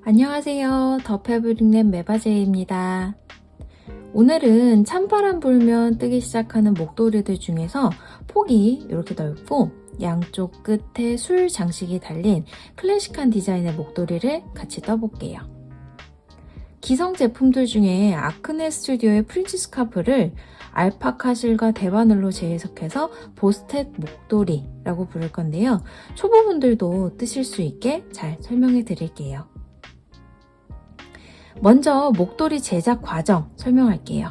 안녕하세요. 더 패브릭랩 메바제입니다. 오늘은 찬바람 불면 뜨기 시작하는 목도리들 중에서 폭이 이렇게 넓고 양쪽 끝에 술 장식이 달린 클래식한 디자인의 목도리를 같이 떠볼게요. 기성 제품들 중에 아크네 스튜디오의 프린치 스카프를 알파카 실과 대바늘로 재해석해서 보스텍 목도리라고 부를 건데요. 초보분들도 뜨실 수 있게 잘 설명해 드릴게요. 먼저 목도리 제작 과정 설명할게요.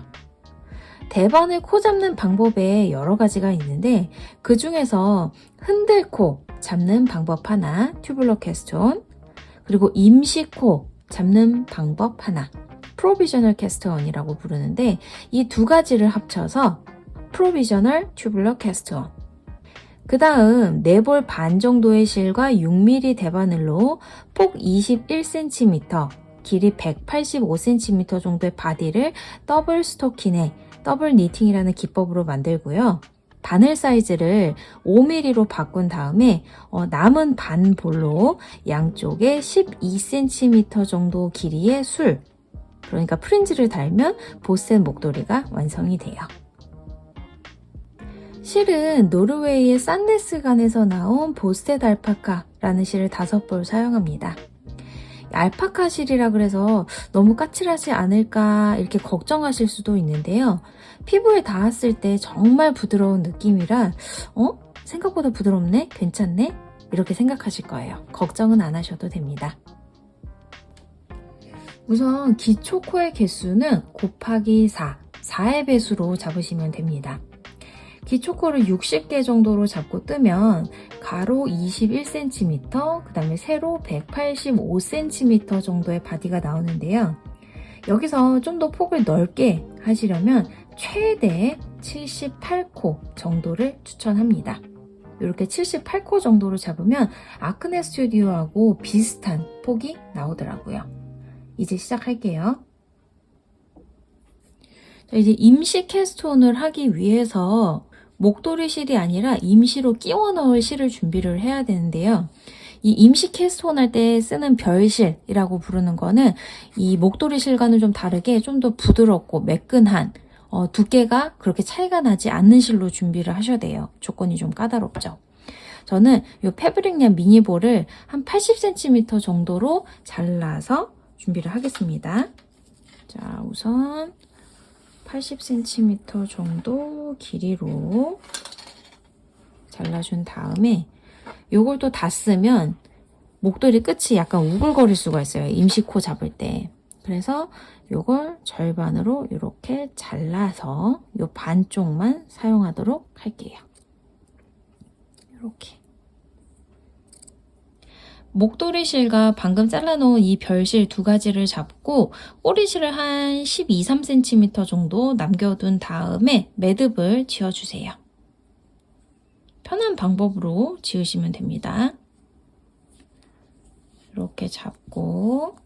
대바늘 코 잡는 방법에 여러 가지가 있는데 그 중에서 흔들코 잡는 방법 하나, 튜블러 캐스트온, 그리고 임시코 잡는 방법 하나, 프로비저널 캐스트온이라고 부르는데 이 두 가지를 합쳐서 프로비저널 튜블러 캐스트온. 그 다음 4볼 반 정도의 실과 6mm 대바늘로 폭 21cm, 길이 185cm 정도의 바디를 더블 스토킹에 더블 니팅이라는 기법으로 만들고요. 바늘 사이즈를 5mm로 바꾼 다음에 남은 반 볼로 양쪽에 12cm 정도 길이의 술, 그러니까 프린지를 달면 보셋 목도리가 완성이 돼요. 실은 노르웨이의 산데스간에서 나온 보셋 알파카라는 실을 5볼 사용합니다. 알파카 실이라 그래서 너무 까칠하지 않을까 이렇게 걱정하실 수도 있는데요. 피부에 닿았을 때 정말 부드러운 느낌이라 생각보다 부드럽네? 괜찮네? 이렇게 생각하실 거예요. 걱정은 안 하셔도 됩니다. 우선 기초 코의 개수는 곱하기 4의 배수로 잡으시면 됩니다. 기초코를 60개 정도로 잡고 뜨면 가로 21cm, 그 다음에 세로 185cm 정도의 바디가 나오는데요. 여기서 좀 더 폭을 넓게 하시려면 최대 78코 정도를 추천합니다. 이렇게 78코 정도로 잡으면 아크네 스튜디오하고 비슷한 폭이 나오더라고요. 이제 시작할게요. 자, 이제 임시 캐스트온을 하기 위해서 목도리 실이 아니라 임시로 끼워 넣을 실을 준비를 해야 되는데요. 이 임시 캐스트온 할 때 쓰는 별실이라고 부르는 거는 이 목도리 실과는 좀 다르게 좀 더 부드럽고 매끈한 두께가 그렇게 차이가 나지 않는 실로 준비를 하셔야 돼요. 조건이 좀 까다롭죠. 저는 이 패브릭랩 미니볼을 한 80cm 정도로 잘라서 준비를 하겠습니다. 자, 우선 80cm 정도 길이로 잘라준 다음에 요걸 또 다 쓰면 목도리 끝이 약간 우글거릴 수가 있어요. 임시코 잡을 때. 그래서 요걸 절반으로 이렇게 잘라서 요 반쪽만 사용하도록 할게요. 이렇게. 목도리 실과 방금 잘라놓은 이 별실 두 가지를 잡고 꼬리실을 한 12, 3cm 정도 남겨둔 다음에 매듭을 지어주세요. 편한 방법으로 지으시면 됩니다. 이렇게 잡고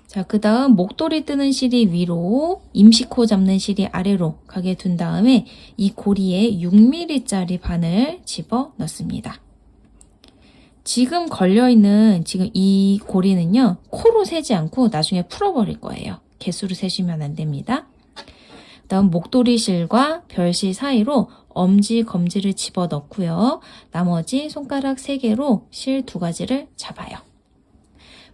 자, 그 다음 목도리 뜨는 실이 위로, 임시코 잡는 실이 아래로 가게 둔 다음에 이 고리에 6mm짜리 바늘 집어 넣습니다. 지금 걸려있는 지금 이 고리는요, 코로 세지 않고 나중에 풀어버릴 거예요. 개수로 세시면 안 됩니다. 그 다음 목도리 실과 별실 사이로 엄지, 검지를 집어 넣고요. 나머지 손가락 3개로 실 2가지를 잡아요.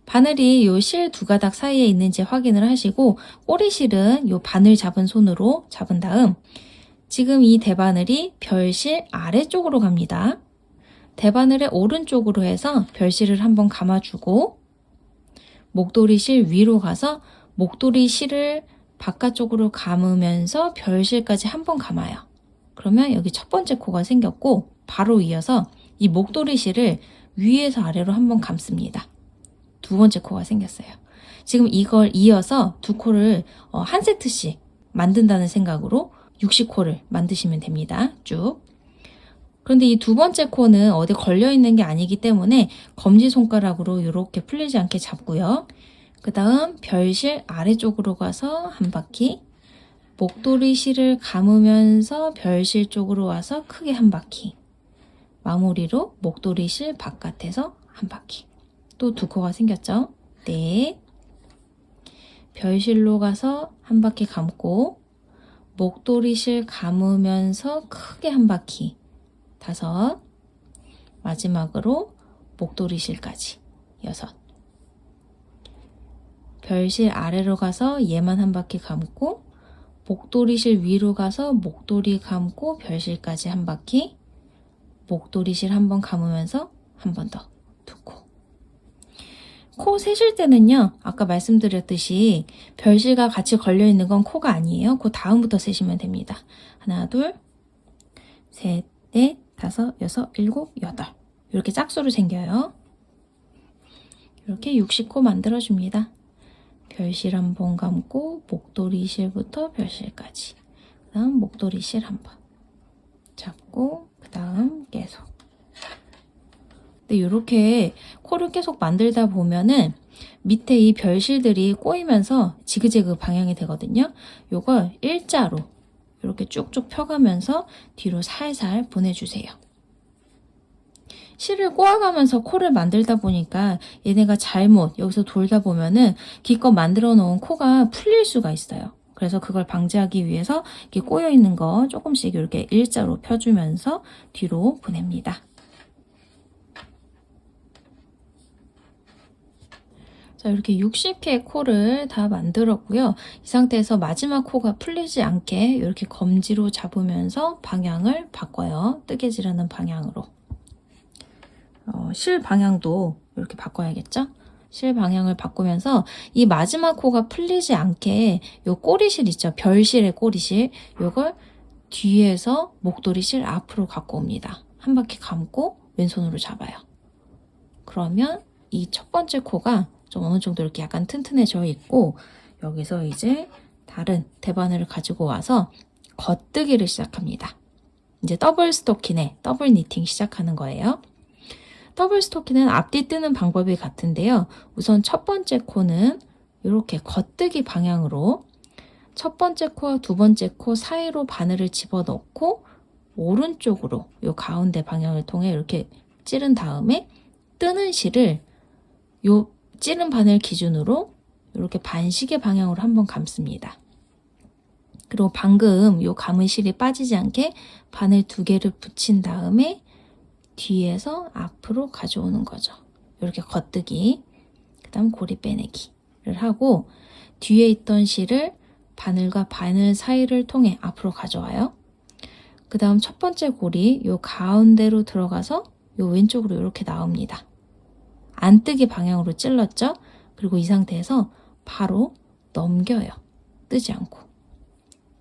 바늘이 요 실 2가닥 사이에 있는지 확인을 하시고 꼬리실은 요 바늘 잡은 손으로 잡은 다음 지금 이 대바늘이 별실 아래쪽으로 갑니다. 대바늘의 오른쪽으로 해서 별실을 한번 감아주고 목도리 실 위로 가서 목도리 실을 바깥쪽으로 감으면서 별실까지 한번 감아요. 그러면 여기 첫 번째 코가 생겼고 바로 이어서 이 목도리 실을 위에서 아래로 한번 감습니다. 두 번째 코가 생겼어요. 지금 이걸 이어서 두 코를 한 세트씩 만든다는 생각으로 60코를 만드시면 됩니다. 쭉. 그런데 이 두 번째 코는 어디 걸려있는 게 아니기 때문에 검지손가락으로 이렇게 풀리지 않게 잡고요. 그 다음 별실 아래쪽으로 가서 한 바퀴, 목도리 실을 감으면서 별실 쪽으로 와서 크게 한 바퀴, 마무리로 목도리 실 바깥에서 한 바퀴. 또 두 코가 생겼죠? 때 별실로 가서 한 바퀴 감고 목도리실 감으면서 크게 한 바퀴 5, 마지막으로 목도리실까지 6. 별실 아래로 가서 얘만 한 바퀴 감고 목도리실 위로 가서 목도리 감고 별실까지 한 바퀴, 목도리실 한 번 감으면서 한 번 더 두 코. 코 세실 때는요, 아까 말씀드렸듯이 별실과 같이 걸려있는 건 코가 아니에요. 그 다음부터 세시면 됩니다. 하나, 둘, 셋, 넷, 다섯, 여섯, 일곱, 여덟. 이렇게 짝수로 생겨요. 이렇게 60코 만들어줍니다. 별실 한 번 감고 목도리실부터 별실까지. 그 다음 목도리실 한 번 잡고 그 다음 계속. 근데 이렇게 코를 계속 만들다 보면은 밑에 이 별실들이 꼬이면서 지그재그 방향이 되거든요. 요걸 일자로 이렇게 쭉쭉 펴가면서 뒤로 살살 보내주세요. 실을 꼬아가면서 코를 만들다 보니까 얘네가 잘못 여기서 돌다 보면은 기껏 만들어 놓은 코가 풀릴 수가 있어요. 그래서 그걸 방지하기 위해서 이렇게 꼬여 있는 거 조금씩 이렇게 일자로 펴주면서 뒤로 보냅니다. 자, 이렇게 60개의 코를 다 만들었고요. 이 상태에서 마지막 코가 풀리지 않게 이렇게 검지로 잡으면서 방향을 바꿔요. 뜨개질하는 방향으로. 실 방향도 이렇게 바꿔야겠죠? 실 방향을 바꾸면서 이 마지막 코가 풀리지 않게 요 꼬리실 있죠? 별실의 꼬리실. 요걸 뒤에서 목도리실 앞으로 갖고 옵니다. 한 바퀴 감고 왼손으로 잡아요. 그러면 이 첫 번째 코가 좀 어느 정도 이렇게 약간 튼튼해져 있고 여기서 이제 다른 대바늘을 가지고 와서 겉뜨기를 시작합니다. 이제 더블 스토킹에 더블 니팅 시작하는 거예요. 더블 스토킹은 앞뒤 뜨는 방법이 같은데요. 우선 첫 번째 코는 이렇게 겉뜨기 방향으로 첫 번째 코와 두 번째 코 사이로 바늘을 집어넣고 오른쪽으로 이 가운데 방향을 통해 이렇게 찌른 다음에 뜨는 실을 이 찌른 바늘 기준으로 이렇게 반시계 방향으로 한번 감습니다. 그리고 방금 이 감은 실이 빠지지 않게 바늘 2개를 붙인 다음에 뒤에서 앞으로 가져오는 거죠. 이렇게 겉뜨기, 그 다음 고리 빼내기를 하고 뒤에 있던 실을 바늘과 바늘 사이를 통해 앞으로 가져와요. 그 다음 첫 번째 고리 요 가운데로 들어가서 요 왼쪽으로 이렇게 나옵니다. 안뜨기 방향으로 찔렀죠? 그리고 이 상태에서 바로 넘겨요. 뜨지 않고.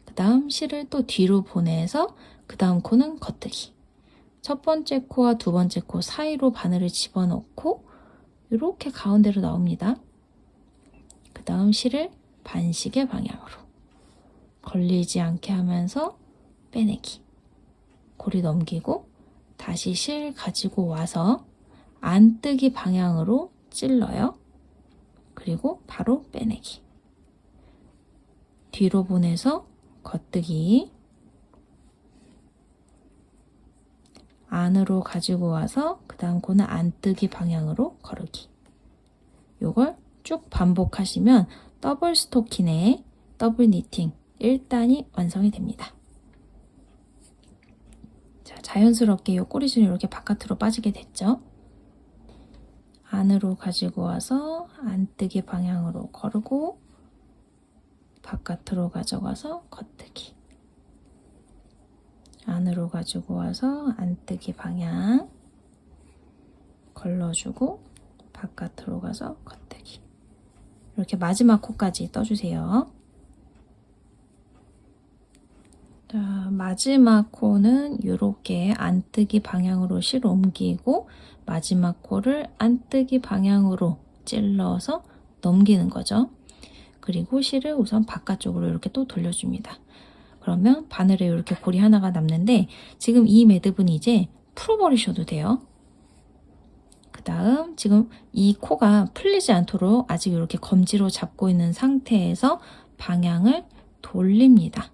그 다음 실을 또 뒤로 보내서 그 다음 코는 겉뜨기. 첫 번째 코와 두 번째 코 사이로 바늘을 집어넣고 이렇게 가운데로 나옵니다. 그 다음 실을 반시계 방향으로 걸리지 않게 하면서 빼내기. 고리 넘기고 다시 실 가지고 와서 안뜨기 방향으로 찔러요. 그리고 바로 빼내기. 뒤로 보내서 겉뜨기. 안으로 가지고 와서 그 다음 코는 안뜨기 방향으로 거르기. 요걸 쭉 반복하시면 더블 스토킹의 더블 니팅 1단이 완성이 됩니다. 자, 자연스럽게 요 꼬리줄이 이렇게 바깥으로 빠지게 됐죠? 안으로 가지고 와서 안뜨기 방향으로 거르고 바깥으로 가져가서 겉뜨기. 안으로 가지고 와서 안뜨기 방향 걸러주고 바깥으로 가서 겉뜨기. 이렇게 마지막 코까지 떠주세요. 자, 마지막 코는 이렇게 안뜨기 방향으로 실 옮기고 마지막 코를 안뜨기 방향으로 찔러서 넘기는 거죠. 그리고 실을 우선 바깥쪽으로 이렇게 또 돌려줍니다. 그러면 바늘에 이렇게 고리 하나가 남는데 지금 이 매듭은 이제 풀어버리셔도 돼요. 그 다음 지금 이 코가 풀리지 않도록 아직 이렇게 검지로 잡고 있는 상태에서 방향을 돌립니다.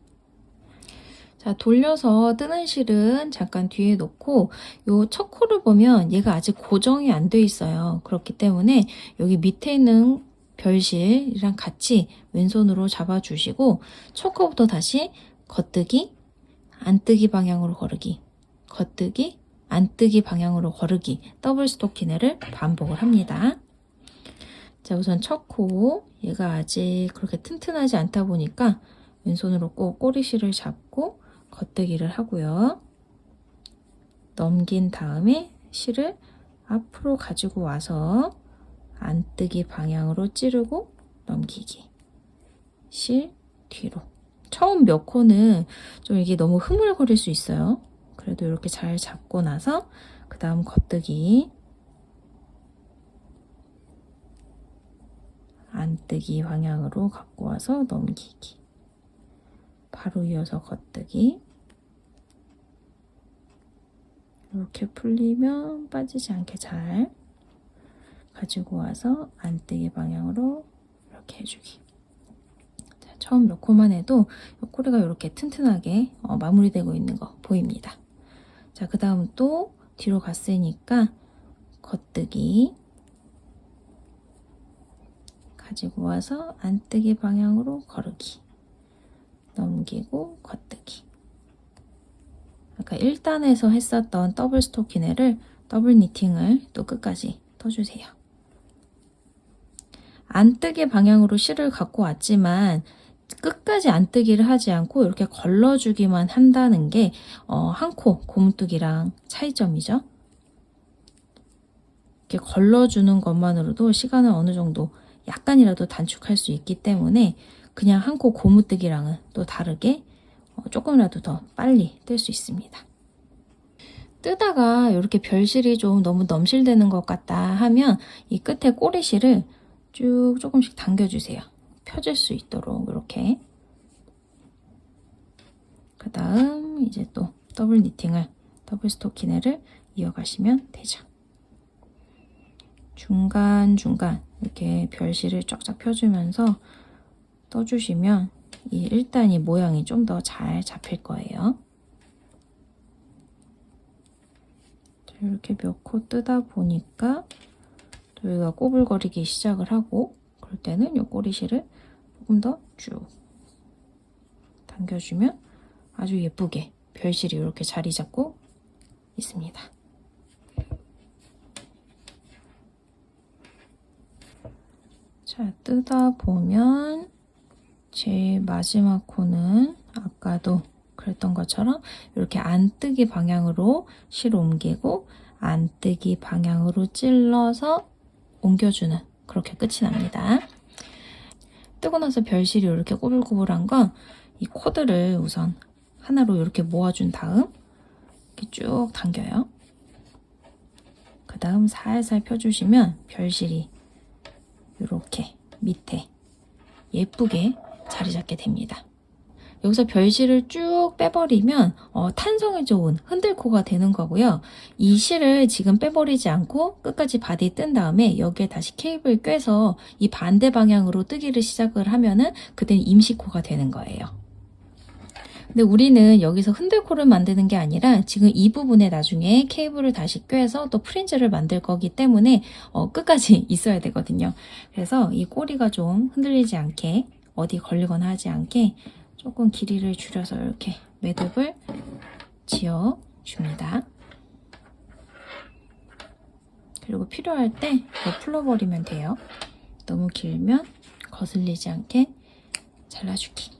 자, 돌려서 뜨는 실은 잠깐 뒤에 놓고 요 첫 코를 보면 얘가 아직 고정이 안 돼 있어요. 그렇기 때문에 여기 밑에 있는 별실이랑 같이 왼손으로 잡아주시고 초코부터 다시 겉뜨기, 안뜨기 방향으로 거르기, 겉뜨기, 안뜨기 방향으로 거르기, 더블 스토키네를 반복을 합니다. 자, 우선 첫 코, 얘가 아직 그렇게 튼튼하지 않다 보니까 왼손으로 꼭 꼬리실을 잡고 겉뜨기를 하고요. 넘긴 다음에 실을 앞으로 가지고 와서 안뜨기 방향으로 찌르고 넘기기. 실 뒤로. 처음 몇 코는 좀 이게 너무 흐물거릴 수 있어요. 그래도 이렇게 잘 잡고 나서 그 다음 겉뜨기. 안뜨기 방향으로 갖고 와서 넘기기. 바로 이어서 겉뜨기. 이렇게 풀리면 빠지지 않게 잘 가지고 와서 안뜨기 방향으로 이렇게 해주기. 자, 처음 몇 코만 해도 꼬리가 이렇게 튼튼하게 마무리되고 있는 거 보입니다. 자, 그 다음 또 뒤로 갔으니까 겉뜨기 가지고 와서 안뜨기 방향으로 거르기, 넘기고 겉뜨기. 아까 1단에서 했었던 더블 스토키네를 더블 니팅을 또 끝까지 떠주세요. 안뜨기 방향으로 실을 갖고 왔지만 끝까지 안뜨기를 하지 않고 이렇게 걸러주기만 한다는 게 한 코 고무뜨기랑 차이점이죠. 이렇게 걸러주는 것만으로도 시간을 어느 정도 약간이라도 단축할 수 있기 때문에 그냥 한 코 고무뜨기랑은 또 다르게 조금이라도 더 빨리 뜰 수 있습니다. 뜨다가 이렇게 별실이 좀 너무 넘실대는 것 같다 하면 이 끝에 꼬리실을 쭉 조금씩 당겨주세요. 펴질 수 있도록 이렇게. 그 다음 이제 또 더블 니팅을, 더블 스토키네를 이어가시면 되죠. 중간중간 이렇게 별실을 쫙쫙 펴주면서 떠주시면 일단 이 모양이 좀 더 잘 잡힐 거예요. 이렇게 몇 코 뜨다 보니까 또 여기가 꼬불거리기 시작을 하고 그럴 때는 이 꼬리실을 조금 더 쭉 당겨주면 아주 예쁘게 별실이 이렇게 자리 잡고 있습니다. 자, 뜨다 보면 제일 마지막 코는 아까도 그랬던 것처럼 이렇게 안뜨기 방향으로 실 옮기고 안뜨기 방향으로 찔러서 옮겨주는, 그렇게 끝이 납니다. 뜨고 나서 별실이 이렇게 꼬불꼬불한 건 이 코드를 우선 하나로 이렇게 모아준 다음 이렇게 쭉 당겨요. 그 다음 살살 펴주시면 별실이 이렇게 밑에 예쁘게 자리 잡게 됩니다. 여기서 별실을 쭉 빼버리면 탄성이 좋은 흔들코가 되는 거고요. 이 실을 지금 빼버리지 않고 끝까지 바디 뜬 다음에 여기에 다시 케이블 꿰서 이 반대 방향으로 뜨기를 시작을 하면은 그때는 임시코가 되는 거예요. 근데 우리는 여기서 흔들코를 만드는 게 아니라 지금 이 부분에 나중에 케이블을 다시 꿰서 또 프린지를 만들 거기 때문에 끝까지 있어야 되거든요. 그래서 이 꼬리가 좀 흔들리지 않게, 어디 걸리거나 하지 않게 조금 길이를 줄여서 이렇게 매듭을 지어줍니다. 그리고 필요할 때 이거 풀어버리면 돼요. 너무 길면 거슬리지 않게 잘라주기.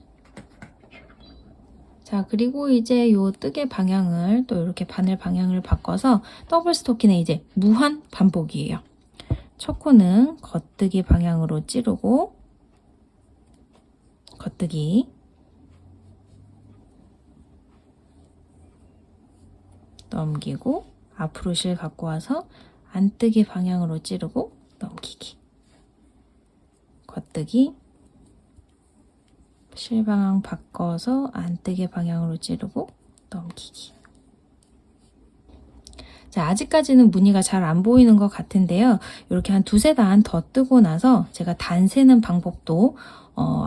자, 그리고 이제 요 뜨개 방향을 또 이렇게 바늘 방향을 바꿔서 더블 스토키는 이제 무한 반복이에요. 첫 코는 겉뜨기 방향으로 찌르고 겉뜨기, 넘기고 앞으로 실 갖고 와서 안뜨기 방향으로 찌르고 넘기기, 겉뜨기, 실 방향 바꿔서 안뜨기 방향으로 찌르고 넘기기. 자, 아직까지는 무늬가 잘 안 보이는 것 같은데요. 이렇게 한 두세 단 더 뜨고 나서 제가 단 세는 방법도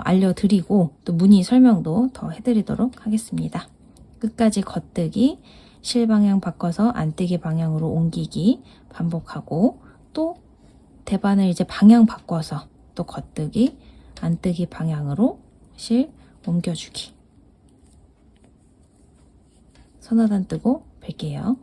알려드리고 또 무늬 설명도 더 해드리도록 하겠습니다. 끝까지 겉뜨기, 실 방향 바꿔서 안뜨기 방향으로 옮기기 반복하고 또 대반을 이제 방향 바꿔서 또 겉뜨기, 안뜨기 방향으로 실 옮겨주기. 선하단 뜨고 뺄게요.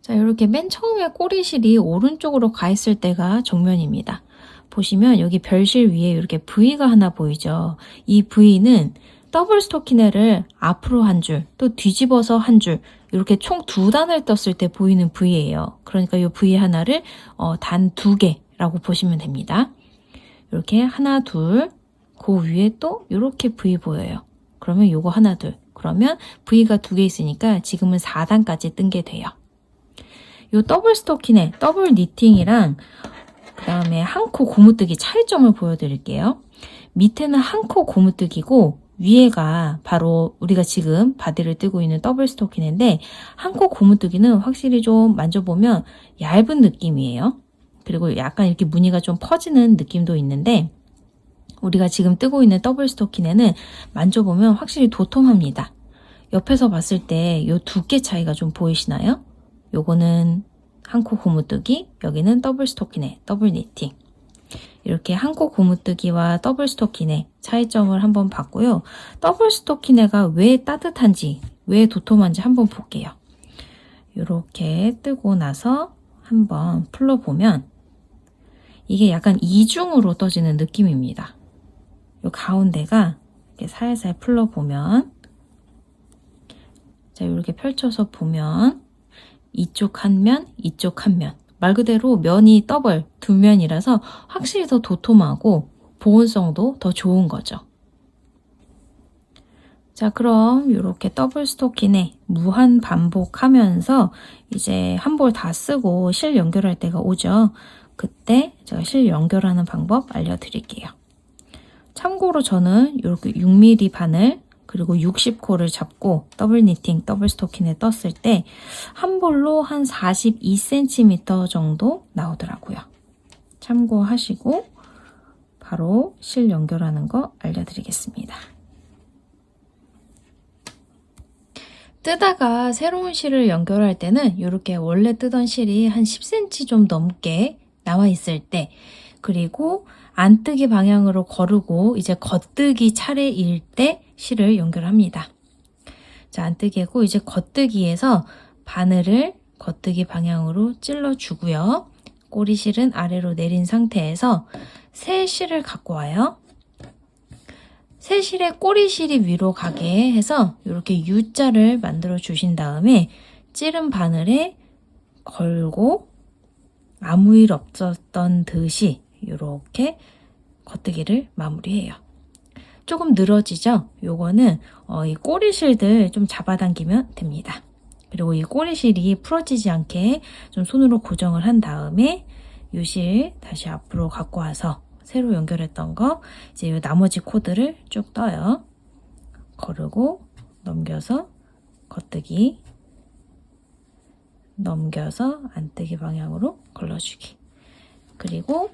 자, 이렇게 맨 처음에 꼬리실이 오른쪽으로 가 있을 때가 정면입니다. 보시면 여기 별실 위에 이렇게 V가 하나 보이죠? 이 V는 더블 스토키네를 앞으로 한 줄, 또 뒤집어서 한 줄, 이렇게 총 2단을 떴을 때 보이는 V예요. 그러니까 이 V 하나를 단 2개라고 보시면 됩니다. 이렇게 하나, 둘, 그 위에 또 이렇게 V 보여요. 그러면 요거 하나, 둘. 그러면 V가 2개 있으니까 지금은 4단까지 뜬 게 돼요. 요 더블 스토키네, 더블 니팅이랑 그 다음에 한 코 고무뜨기 차이점을 보여드릴게요. 밑에는 한 코 고무뜨기고 위에가 바로 우리가 지금 바디를 뜨고 있는 더블 스토키네인데 한 코 고무뜨기는 확실히 좀 만져보면 얇은 느낌이에요. 그리고 약간 이렇게 무늬가 좀 퍼지는 느낌도 있는데 우리가 지금 뜨고 있는 더블 스토키네는 만져보면 확실히 도톰합니다. 옆에서 봤을 때 요 두께 차이가 좀 보이시나요? 요거는 한 코 고무뜨기, 여기는 더블 스토키네, 더블 니팅. 이렇게 한 코 고무뜨기와 더블 스토키네 차이점을 한번 봤고요. 더블 스토키네가 왜 따뜻한지, 왜 도톰한지 한번 볼게요. 이렇게 뜨고 나서 한번 풀러보면 이게 약간 이중으로 떠지는 느낌입니다. 요 가운데가 이렇게 살살 풀러보면 자, 이렇게 펼쳐서 보면 이쪽 한 면, 이쪽 한 면. 말 그대로 면이 더블, 2면이라서 확실히 더 도톰하고 보온성도 더 좋은 거죠. 자, 그럼 이렇게 더블 스토키네 무한 반복하면서 이제 한 볼 다 쓰고 실 연결할 때가 오죠. 그때 제가 실 연결하는 방법 알려드릴게요. 참고로 저는 이렇게 6mm 바늘 그리고 60코를 잡고 더블 니팅, 더블 스토킹에 떴을 때 한 볼로 한 42cm 정도 나오더라고요. 참고하시고 바로 실 연결하는 거 알려드리겠습니다. 뜨다가 새로운 실을 연결할 때는 이렇게 원래 뜨던 실이 한 10cm 좀 넘게 나와 있을 때 그리고 안뜨기 방향으로 거르고 이제 겉뜨기 차례일 때 실을 연결합니다. 자, 안뜨기고 이제 겉뜨기에서 바늘을 겉뜨기 방향으로 찔러주고요. 꼬리실은 아래로 내린 상태에서 새 실을 갖고 와요. 새 실의 꼬리실이 위로 가게 해서 이렇게 U자를 만들어 주신 다음에 찌른 바늘에 걸고 아무 일 없었던 듯이 이렇게 겉뜨기를 마무리해요. 조금 늘어지죠? 요거는 이 꼬리실들 좀 잡아당기면 됩니다. 그리고 이 꼬리실이 풀어지지 않게 좀 손으로 고정을 한 다음에 이 실 다시 앞으로 갖고 와서 새로 연결했던 거 이제 이 나머지 코드를 쭉 떠요. 거르고 넘겨서 겉뜨기 넘겨서 안뜨기 방향으로 걸러주기. 그리고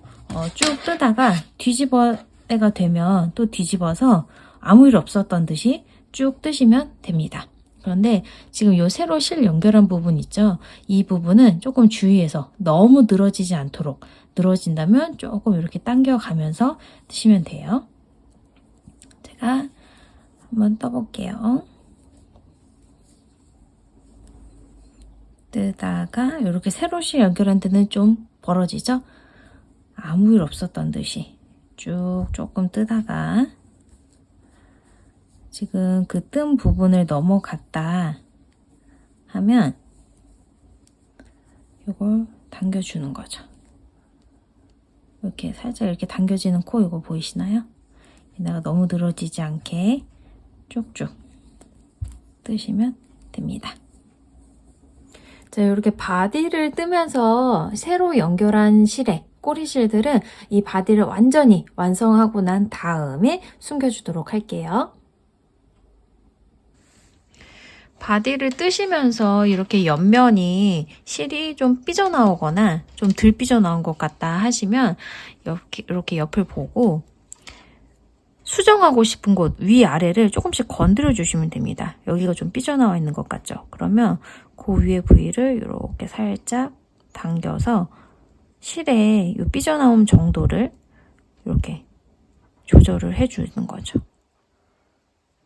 쭉 뜨다가 뒤집어 때가 되면 또 뒤집어서 아무 일 없었던 듯이 쭉 뜨시면 됩니다. 그런데 지금 요 세로 실 연결한 부분 있죠? 이 부분은 조금 주의해서 너무 늘어지지 않도록 늘어진다면 조금 이렇게 당겨가면서 뜨시면 돼요. 제가 한번 떠볼게요. 뜨다가 이렇게 세로 실 연결한 데는 좀 벌어지죠? 아무 일 없었던 듯이 쭉 조금 뜨다가 지금 그 뜬 부분을 넘어갔다 하면 이걸 당겨주는 거죠. 이렇게 살짝 이렇게 당겨지는 코 이거 보이시나요? 얘네가 너무 늘어지지 않게 쭉쭉 뜨시면 됩니다. 자, 이렇게 바디를 뜨면서 새로 연결한 실에 꼬리실들은 이 바디를 완전히 완성하고 난 다음에 숨겨주도록 할게요. 바디를 뜨시면서 이렇게 옆면이 실이 좀 삐져나오거나 좀 덜 삐져나온 것 같다 하시면 이렇게 옆을 보고 수정하고 싶은 곳 위아래를 조금씩 건드려 주시면 됩니다. 여기가 좀 삐져나와 있는 것 같죠? 그러면 그 위에 부위를 이렇게 살짝 당겨서 실의 요 삐져나옴 정도를 이렇게 조절을 해주는 거죠.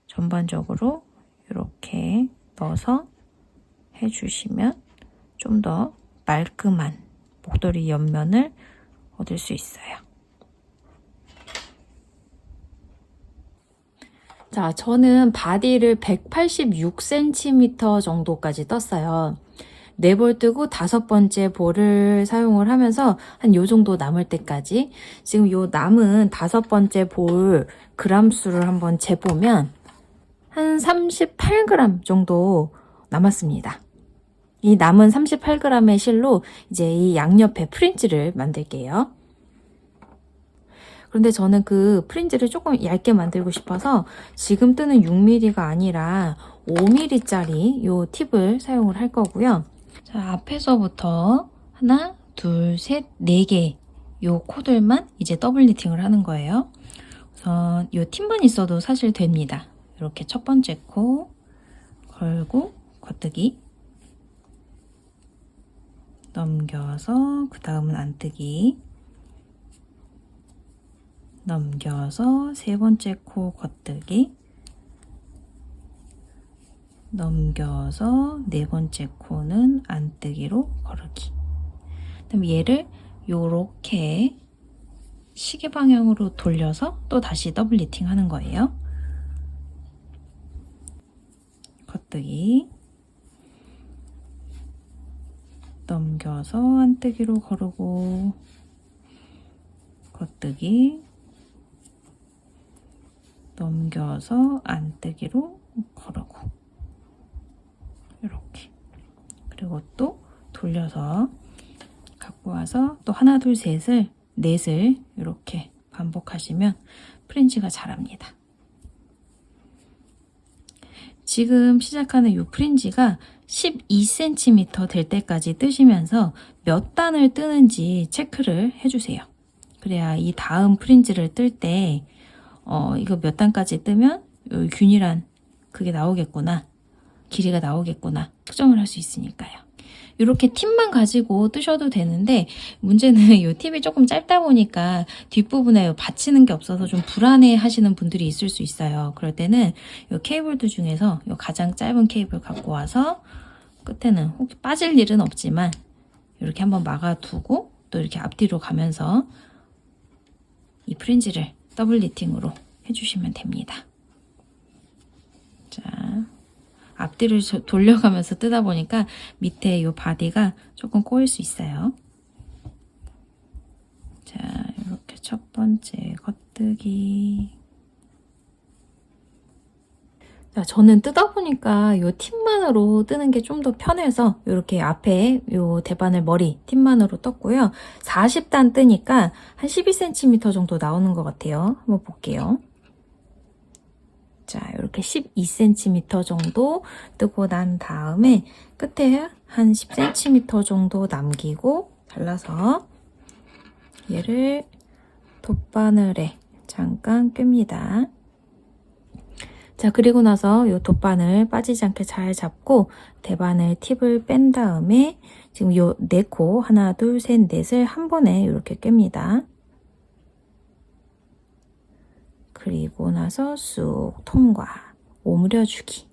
전반적으로 이렇게 넣어서 해주시면 좀 더 말끔한 목도리 옆면을 얻을 수 있어요. 자, 저는 바디를 186cm 정도까지 떴어요. 4볼 뜨고 5번째 볼을 사용을 하면서 한 요 정도 남을 때까지, 지금 요 남은 5번째 볼 그람 수를 한번 재보면 한 38g 정도 남았습니다. 이 남은 38g의 실로 이제 이 양옆에 프린지를 만들게요. 그런데 저는 그 프린지를 조금 얇게 만들고 싶어서 지금 뜨는 6mm가 아니라 5mm짜리 요 팁을 사용을 할 거고요. 자, 앞에서부터 하나, 둘, 셋, 4개 요 코들만 이제 더블 니팅을 하는 거예요. 우선 요 팁만 있어도 사실 됩니다. 이렇게 첫 번째 코 걸고 겉뜨기 넘겨서, 그 다음은 안뜨기 넘겨서, 세 번째 코 겉뜨기 넘겨서, 네 번째 코는 안뜨기로 거르기. 그다음에 얘를 요렇게 시계 방향으로 돌려서 또 다시 더블 니팅 하는 거예요. 겉뜨기 넘겨서 안뜨기로 거르고, 겉뜨기 넘겨서 안뜨기로 거르고, 이렇게. 그리고 또 돌려서 갖고 와서 또 하나, 둘, 셋을, 넷을 이렇게 반복하시면 프린지가 자랍니다. 지금 시작하는 이 프린지가 12cm 될 때까지 뜨시면서 몇 단을 뜨는지 체크를 해주세요. 그래야 이 다음 프린지를 뜰 때 이거 몇 단까지 뜨면 균일한 그게 나오겠구나, 길이가 나오겠구나 측정을 할 수 있으니까요. 이렇게 팁만 가지고 뜨셔도 되는데, 문제는 이 팁이 조금 짧다 보니까 뒷부분에 받치는 게 없어서 좀 불안해 하시는 분들이 있을 수 있어요. 그럴 때는 이 케이블들 중에서 이 가장 짧은 케이블 갖고 와서 끝에는 혹시 빠질 일은 없지만 이렇게 한번 막아두고 또 이렇게 앞뒤로 가면서 이 프린지를 더블 니팅으로 해주시면 됩니다. 자, 앞뒤를 돌려가면서 뜨다 보니까 밑에 이 바디가 조금 꼬일 수 있어요. 자, 이렇게 첫 번째 겉뜨기. 자, 저는 뜨다 보니까 이 팁만으로 뜨는 게 좀 더 편해서 이렇게 앞에 이 대바늘 머리 팁만으로 떴고요. 40단 뜨니까 한 12cm 정도 나오는 것 같아요. 한번 볼게요. 자, 이렇게 12cm 정도 뜨고 난 다음에 끝에 한 10cm 정도 남기고 잘라서 얘를 돗바늘에 잠깐 꿰입니다. 자, 그리고 나서 이 돗바늘 빠지지 않게 잘 잡고 대바늘 팁을 뺀 다음에 지금 요 4코 하나, 둘, 셋, 넷을 한 번에 이렇게 꿰입니다. 그리고 나서 쑥 통과, 오므려주기.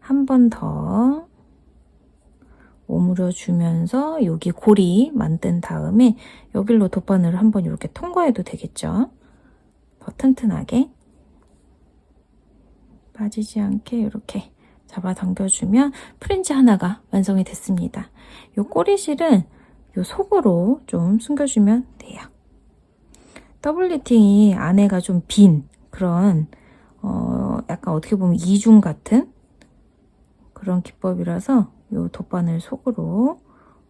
한 번 더 오므려주면서 여기 고리 만든 다음에 여기로 돗바늘을 한번 이렇게 통과해도 되겠죠. 더 튼튼하게 빠지지 않게 이렇게 잡아당겨주면 프린지 하나가 완성이 됐습니다. 이 꼬리실은 이 속으로 좀 숨겨주면 돼요. 더블 니팅이 안에가 좀 빈 그런 약간 어떻게 보면 이중 같은 그런 기법이라서 요 돗바늘 속으로,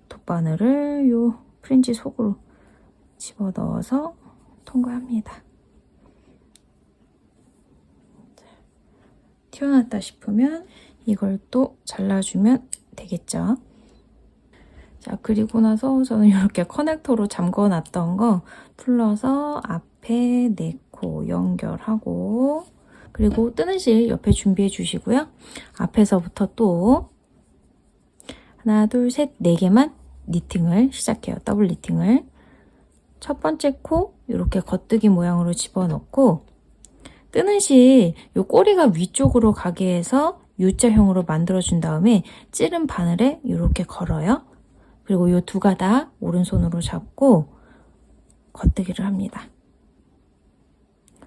돗바늘을 요 프린지 속으로 집어넣어서 통과합니다. 튀어나왔다 싶으면 이걸 또 잘라주면 되겠죠. 자, 그리고 나서 저는 이렇게 커넥터로 잠궈놨던 거 풀러서 앞에 4코 연결하고, 그리고 뜨는 실 옆에 준비해 주시고요. 앞에서부터 또 하나, 둘, 셋, 4개만 니팅을 시작해요. 더블 니팅을. 첫 번째 코 이렇게 겉뜨기 모양으로 집어넣고 뜨는 실 요 꼬리가 위쪽으로 가게 해서 U자형으로 만들어준 다음에 찌른 바늘에 이렇게 걸어요. 그리고 요 두 가닥 오른손으로 잡고 겉뜨기를 합니다.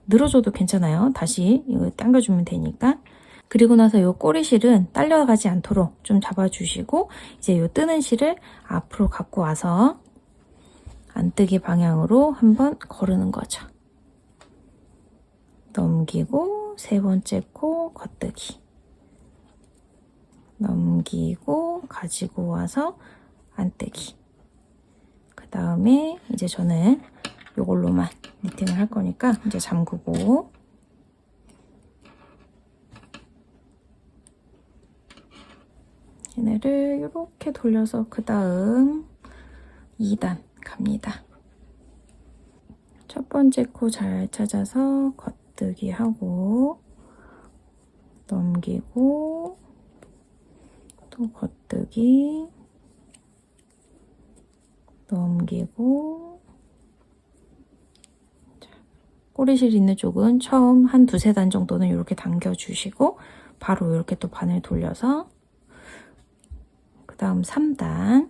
늘어줘도 괜찮아요. 다시 이거 당겨주면 되니까. 그리고 나서 요 꼬리실은 딸려가지 않도록 좀 잡아주시고 이제 요 뜨는 실을 앞으로 갖고 와서 안뜨기 방향으로 한번 거르는 거죠. 넘기고 세 번째 코 겉뜨기. 넘기고 가지고 와서 안뜨기. 그 다음에 이제 저는 요걸로만 니팅을 할 거니까 이제 잠그고 얘네를 이렇게 돌려서 그 다음 2단 갑니다. 첫 번째 코 잘 찾아서 겉뜨기 하고 넘기고 또 겉뜨기 넘기고 꼬리실 있는 쪽은 처음 한 두세 단 정도는 이렇게 당겨주시고 바로 이렇게 또 바늘 돌려서 그 다음 3단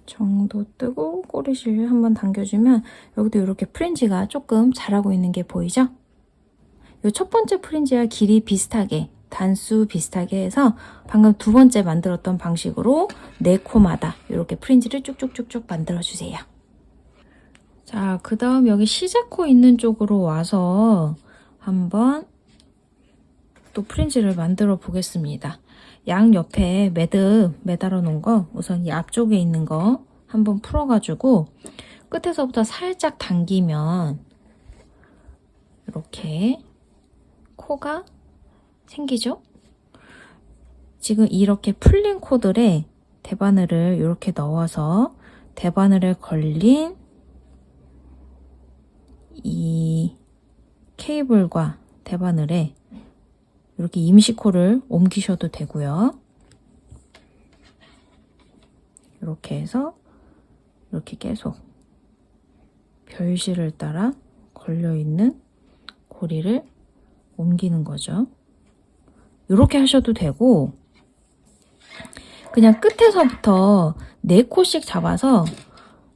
정도 뜨고 꼬리실 한번 당겨주면 여기도 이렇게 프린지가 조금 자라고 있는 게 보이죠? 이 첫 번째 프린지와 길이 비슷하게 단수 비슷하게 해서 방금 두 번째 만들었던 방식으로 네 코마다 이렇게 프린지를 쭉쭉쭉쭉 만들어주세요. 자, 그 다음 여기 시작코 있는 쪽으로 와서 한번 또 프린지를 만들어 보겠습니다. 양 옆에 매달아 놓은 거 우선 이 앞쪽에 있는 거 한번 풀어가지고 끝에서부터 살짝 당기면 이렇게 코가 생기죠? 지금 이렇게 풀린 코들에 대바늘을 이렇게 넣어서 대바늘에 걸린 이 케이블과 대바늘에 이렇게 임시코를 옮기셔도 되고요. 이렇게 해서 이렇게 계속 별실을 따라 걸려있는 고리를 옮기는 거죠. 이렇게 하셔도 되고 그냥 끝에서부터 4코씩 잡아서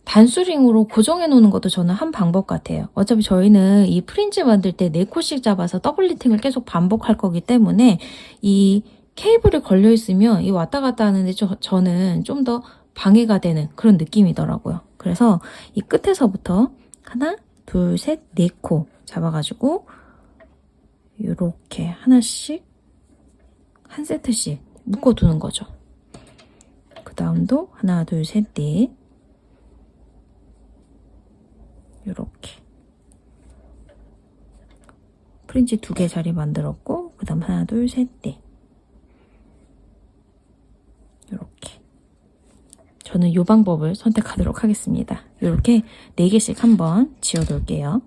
단수링으로 고정해 놓는 것도 저는 한 방법 같아요. 어차피 저희는 이 프린지 만들 때 4코씩 잡아서 더블 니팅을 계속 반복할 거기 때문에 이 케이블이 걸려 있으면 이 왔다 갔다 하는데 저는 좀 더 방해가 되는 그런 느낌이더라고요. 그래서 이 끝에서부터 하나, 둘, 셋, 4코 잡아가지고 이렇게 하나씩 한 세트씩 묶어두는 거죠. 그 다음도 하나, 둘, 셋, 넷 이렇게 프린지 2개 자리 만들었고 그 다음 하나, 둘, 셋, 넷 이렇게 저는 이 방법을 선택하도록 하겠습니다. 이렇게 4개씩 한번 지어둘게요.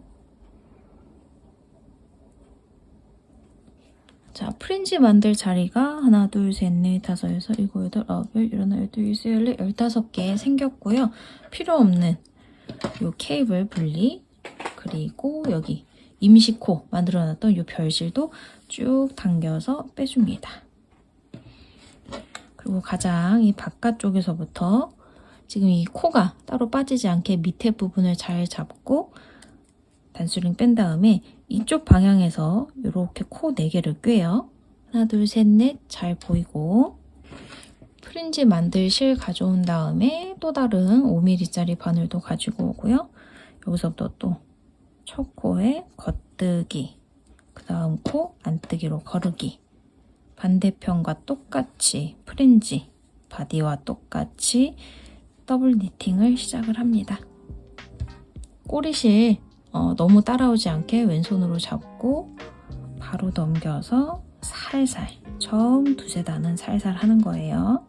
자, 프린지 만들 자리가 하나, 둘, 셋, 넷, 다섯, 여섯, 일곱, 여덟, 아홉, 열, 열하나, 열둘, 열세, 열네, 15개 생겼고요. 필요 없는 요 케이블 분리 그리고 여기 임시코 만들어놨던 요 별실도 쭉 당겨서 빼줍니다. 그리고 가장 이 바깥쪽에서부터 지금 이 코가 따로 빠지지 않게 밑에 부분을 잘 잡고 단수링 뺀 다음에 이쪽 방향에서 이렇게 코 4개를 꿰요. 하나, 둘, 셋, 넷 잘 보이고 프린지 만들 실 가져온 다음에 또 다른 5mm짜리 바늘도 가지고 오고요. 여기서부터 또 첫 코에 겉뜨기, 그 다음 코 안뜨기로 거르기, 반대편과 똑같이 프린지, 바디와 똑같이 더블 니팅을 시작을 합니다. 꼬리실 너무 따라오지 않게 왼손으로 잡고 바로 넘겨서 살살, 처음 두세 단은 살살 하는 거예요.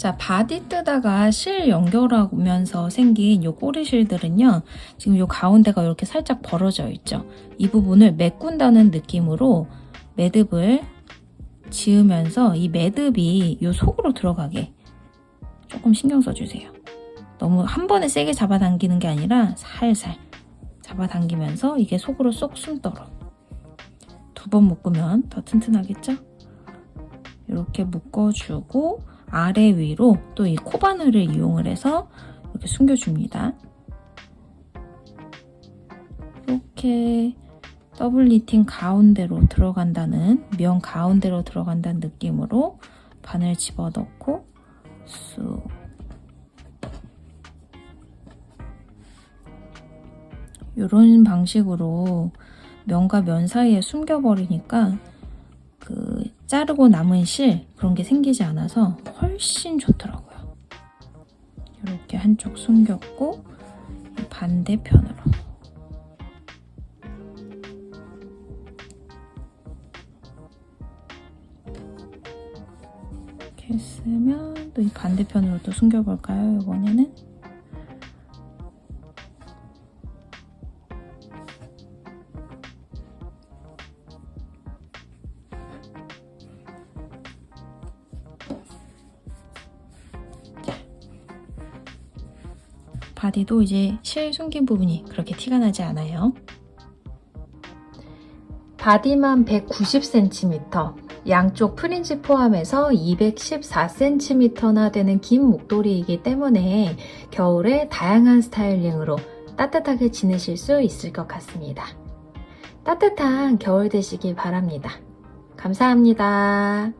자, 바디 뜨다가 실 연결하면서 생긴 요 꼬리실들은요, 지금 요 가운데가 이렇게 살짝 벌어져 있죠. 이 부분을 메꾼다는 느낌으로 매듭을 지으면서 이 매듭이 요 속으로 들어가게 조금 신경 써주세요. 너무 한 번에 세게 잡아당기는 게 아니라 살살 잡아당기면서 이게 속으로 쏙 숨도록. 2번 묶으면 더 튼튼하겠죠? 이렇게 묶어주고 아래 위로 또 이 코바늘을 이용을 해서 이렇게 숨겨줍니다. 이렇게 더블 니팅 가운데로 들어간다는, 면 가운데로 들어간다는 느낌으로 바늘 집어넣고 쑥. 이런 방식으로 면과 면 사이에 숨겨버리니까 그 자르고 남은 실 그런 게 생기지 않아서 훨씬 좋더라고요. 이렇게 한쪽 숨겼고 반대편으로 이렇게 했으면 또 이 반대편으로 또 숨겨볼까요? 이번에는 바디도 이제 실 숨긴 부분이 그렇게 티가 나지 않아요. 바디만 190cm, 양쪽 프린지 포함해서 214cm나 되는 긴 목도리이기 때문에 겨울에 다양한 스타일링으로 따뜻하게 지내실 수 있을 것 같습니다. 따뜻한 겨울 되시길 바랍니다. 감사합니다.